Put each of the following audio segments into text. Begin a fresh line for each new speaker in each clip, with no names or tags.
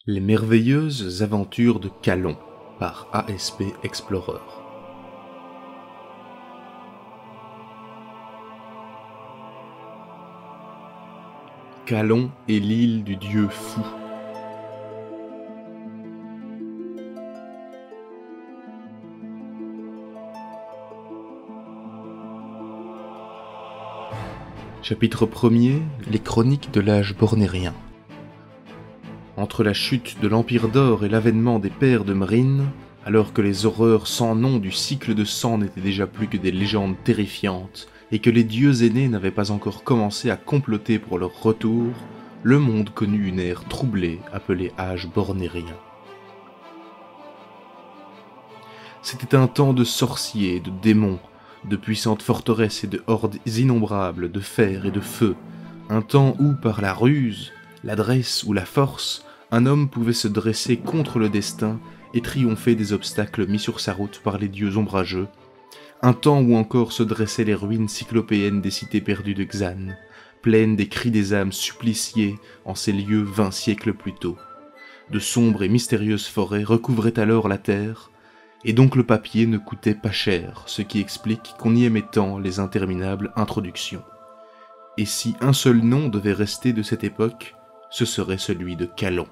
Les merveilleuses aventures de Kalon par ASP Explorer. Kalon est l'île du dieu fou. Chapitre 1er, les chroniques de l'âge bornérien. Entre la chute de l'Empire d'Or et l'avènement des Pères de Mryn, alors que les horreurs sans nom du cycle de sang n'étaient déjà plus que des légendes terrifiantes, et que les dieux aînés n'avaient pas encore commencé à comploter pour leur retour, le monde connut une ère troublée appelée âge bornérien. C'était un temps de sorciers, de démons, de puissantes forteresses et de hordes innombrables de fer et de feu, un temps où, par la ruse, l'adresse ou la force, un homme pouvait se dresser contre le destin et triompher des obstacles mis sur sa route par les dieux ombrageux, un temps où encore se dressaient les ruines cyclopéennes des cités perdues de Xan, pleines des cris des âmes suppliciées en ces lieux 20 siècles plus tôt. De sombres et mystérieuses forêts recouvraient alors la terre, et donc le papier ne coûtait pas cher, ce qui explique qu'on y aimait tant les interminables introductions. Et si un seul nom devait rester de cette époque, ce serait celui de Kalon.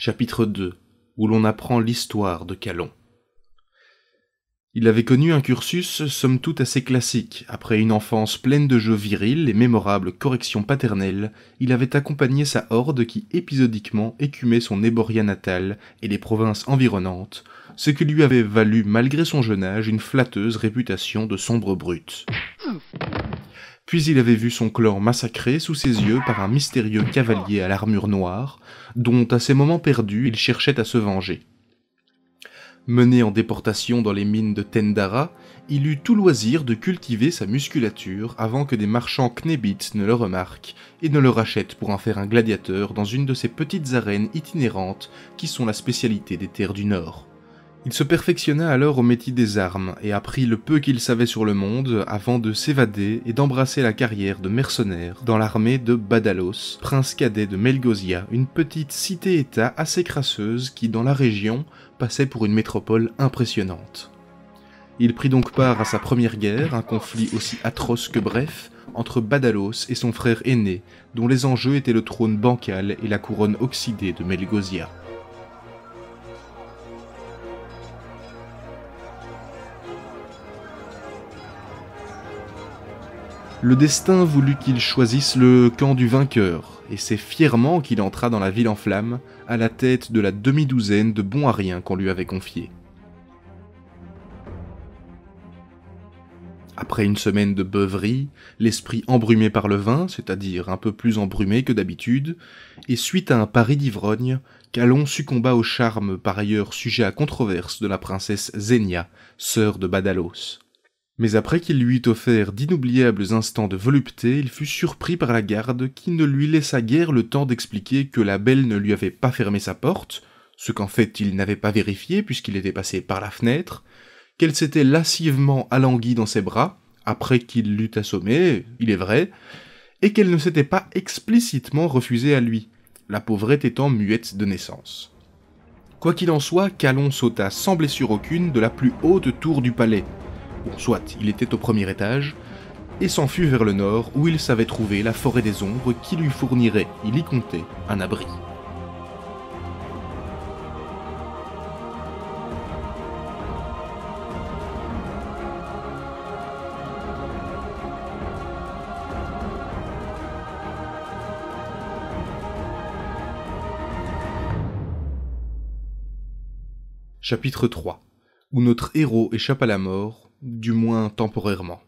Chapitre 2, où l'on apprend l'histoire de Kalon. Il avait connu un cursus somme toute assez classique. Après une enfance pleine de jeux virils et mémorables corrections paternelles, il avait accompagné sa horde qui épisodiquement écumait son Éboria natale et les provinces environnantes, ce qui lui avait valu malgré son jeune âge une flatteuse réputation de sombre brute. Puis il avait vu son clan massacré sous ses yeux par un mystérieux cavalier à l'armure noire, dont à ses moments perdus il cherchait à se venger. Mené en déportation dans les mines de Tendara, il eut tout loisir de cultiver sa musculature avant que des marchands knébites ne le remarquent et ne le rachètent pour en faire un gladiateur dans une de ces petites arènes itinérantes qui sont la spécialité des terres du Nord. Il se perfectionna alors au métier des armes et apprit le peu qu'il savait sur le monde avant de s'évader et d'embrasser la carrière de mercenaire dans l'armée de Badalos, prince cadet de Melgosia, une petite cité-état assez crasseuse qui, dans la région, passait pour une métropole impressionnante. Il prit donc part à sa première guerre, un conflit aussi atroce que bref, entre Badalos et son frère aîné, dont les enjeux étaient le trône bancal et la couronne oxydée de Melgosia. Le destin voulut qu'il choisisse le camp du vainqueur, et c'est fièrement qu'il entra dans la ville en flammes, à la tête de la demi-douzaine de bons ariens qu'on lui avait confiés. Après une semaine de beuverie, l'esprit embrumé par le vin, c'est-à-dire un peu plus embrumé que d'habitude, et suite à un pari d'ivrogne, Kalon succomba au charme par ailleurs sujet à controverse de la princesse Zenia, sœur de Badalos. Mais après qu'il lui eut offert d'inoubliables instants de volupté, il fut surpris par la garde qui ne lui laissa guère le temps d'expliquer que la belle ne lui avait pas fermé sa porte, ce qu'en fait il n'avait pas vérifié puisqu'il était passé par la fenêtre, qu'elle s'était lascivement alanguie dans ses bras, après qu'il l'eût assommée, il est vrai, et qu'elle ne s'était pas explicitement refusée à lui, la pauvrette étant muette de naissance. Quoi qu'il en soit, Kalon sauta sans blessure aucune de la plus haute tour du palais, bon, soit, il était au premier étage, et s'enfuit vers le nord où il savait trouver la forêt des ombres qui lui fournirait, il y comptait, un abri. Chapitre 3, où notre héros échappe à la mort, du moins temporairement.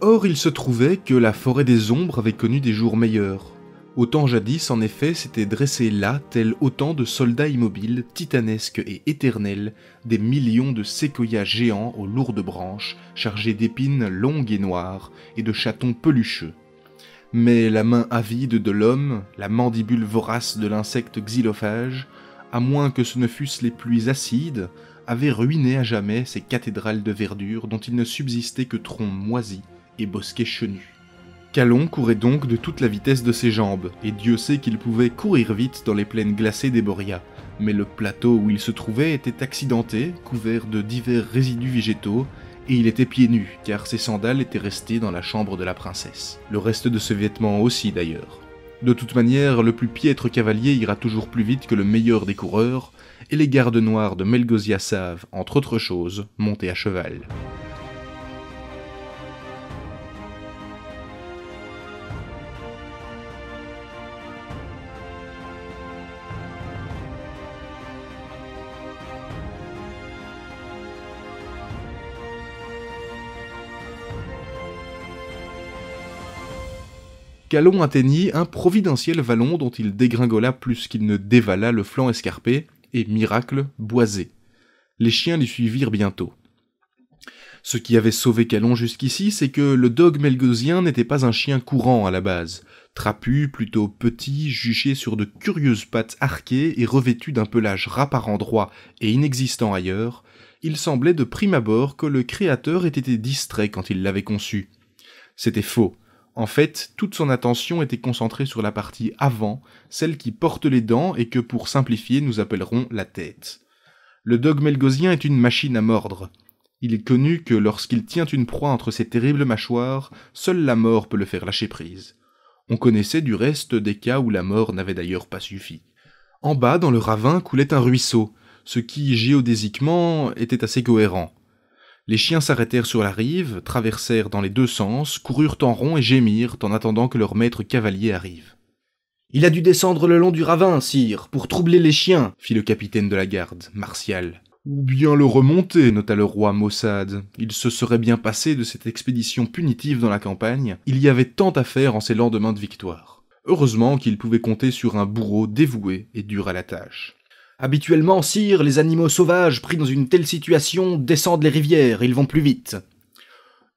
Or il se trouvait que la forêt des ombres avait connu des jours meilleurs. Autant jadis, en effet, s'étaient dressés là, tels autant de soldats immobiles, titanesques et éternels, des millions de séquoias géants aux lourdes branches, chargés d'épines longues et noires, et de chatons pelucheux. Mais la main avide de l'homme, la mandibule vorace de l'insecte xylophage, à moins que ce ne fussent les pluies acides, avait ruiné à jamais ces cathédrales de verdure dont il ne subsistait que troncs moisis et bosquets chenus. Calon courait donc de toute la vitesse de ses jambes, et Dieu sait qu'il pouvait courir vite dans les plaines glacées des Boréas, mais le plateau où il se trouvait était accidenté, couvert de divers résidus végétaux, et il était pieds nus, car ses sandales étaient restées dans la chambre de la princesse. Le reste de ses vêtements aussi d'ailleurs. De toute manière, le plus piètre cavalier ira toujours plus vite que le meilleur des coureurs, et les gardes noirs de Melgosia savent, entre autres choses, monter à cheval. Calon atteignit un providentiel vallon dont il dégringola plus qu'il ne dévala le flanc escarpé, et, miracle, boisé. Les chiens l'y suivirent bientôt. Ce qui avait sauvé Calon jusqu'ici, c'est que le dog melgosien n'était pas un chien courant à la base. Trapu, plutôt petit, juché sur de curieuses pattes arquées et revêtu d'un pelage ras par endroits et inexistant ailleurs, il semblait de prime abord que le créateur ait été distrait quand il l'avait conçu. C'était faux. En fait, toute son attention était concentrée sur la partie avant, celle qui porte les dents et que, pour simplifier, nous appellerons la tête. Le dog melgosien est une machine à mordre. Il est connu que lorsqu'il tient une proie entre ses terribles mâchoires, seule la mort peut le faire lâcher prise. On connaissait du reste des cas où la mort n'avait d'ailleurs pas suffi. En bas, dans le ravin, coulait un ruisseau, ce qui, géodésiquement, était assez cohérent. Les chiens s'arrêtèrent sur la rive, traversèrent dans les deux sens, coururent en rond et gémirent en attendant que leur maître cavalier arrive.
« Il a dû descendre le long du ravin, sire, pour troubler les chiens »
fit le capitaine de la garde, martial. « Ou bien le remonter, nota le roi Maussade. Il se serait bien passé de cette expédition punitive dans la campagne, il y avait tant à faire en ces lendemains de victoire. Heureusement qu'il pouvait compter sur un bourreau dévoué et dur à la tâche. »
Habituellement, sire, les animaux sauvages pris dans une telle situation descendent les rivières, ils vont plus vite.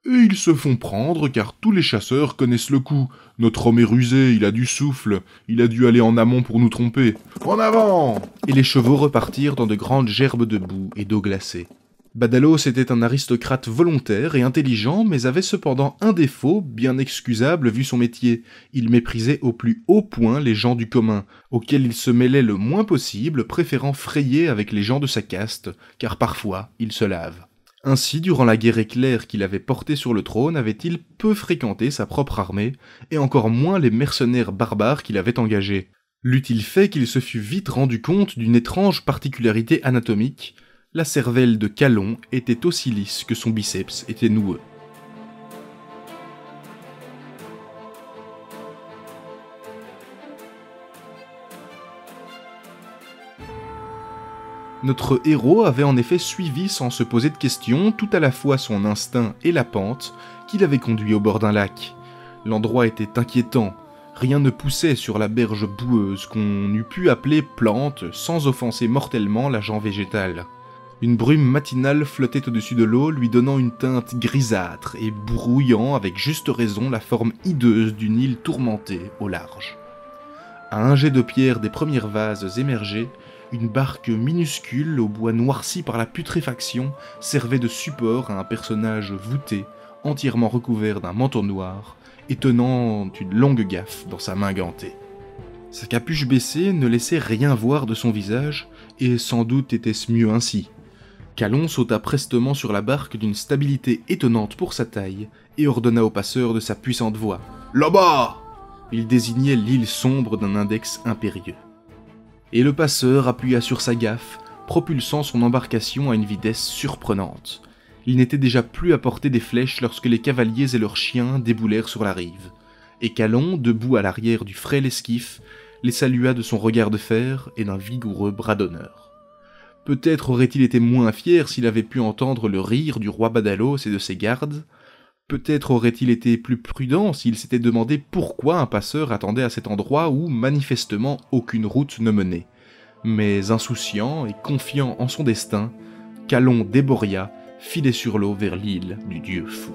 Et ils se font prendre car tous les chasseurs connaissent le coup. Notre homme est rusé, il a du souffle, il a dû aller en amont pour nous tromper. En avant !
Et les chevaux repartirent dans de grandes gerbes de boue et d'eau glacée. Badalos était un aristocrate volontaire et intelligent, mais avait cependant un défaut, bien excusable vu son métier. Il méprisait au plus haut point les gens du commun, auxquels il se mêlait le moins possible, préférant frayer avec les gens de sa caste, car parfois il se lave. Ainsi, durant la guerre éclair qu'il avait portée sur le trône, avait-il peu fréquenté sa propre armée, et encore moins les mercenaires barbares qu'il avait engagés. L'eût-il fait qu'il se fût vite rendu compte d'une étrange particularité anatomique. La cervelle de Calon était aussi lisse que son biceps était noueux. Notre héros avait en effet suivi sans se poser de questions tout à la fois son instinct et la pente qui l'avait conduit au bord d'un lac. L'endroit était inquiétant, rien ne poussait sur la berge boueuse qu'on eût pu appeler plante sans offenser mortellement l'agent végétal. Une brume matinale flottait au-dessus de l'eau, lui donnant une teinte grisâtre et brouillant avec juste raison la forme hideuse d'une île tourmentée au large. À un jet de pierre des premières vases émergeait, une barque minuscule au bois noirci par la putréfaction servait de support à un personnage voûté, entièrement recouvert d'un manteau noir, et tenant une longue gaffe dans sa main gantée. Sa capuche baissée ne laissait rien voir de son visage, et sans doute était-ce mieux ainsi. Calon sauta prestement sur la barque d'une stabilité étonnante pour sa taille, et ordonna au passeur de sa puissante voix. « Là-bas !» Il désignait l'île sombre d'un index impérieux. Et le passeur appuya sur sa gaffe, propulsant son embarcation à une vitesse surprenante. Il n'était déjà plus à portée des flèches lorsque les cavaliers et leurs chiens déboulèrent sur la rive. Et Calon, debout à l'arrière du frêle esquif, les salua de son regard de fer et d'un vigoureux bras d'honneur. Peut-être aurait-il été moins fier s'il avait pu entendre le rire du roi Badalos et de ses gardes. Peut-être aurait-il été plus prudent s'il s'était demandé pourquoi un passeur attendait à cet endroit où manifestement aucune route ne menait. Mais insouciant et confiant en son destin, Calon d'Eboria filait sur l'eau vers l'île du dieu fou.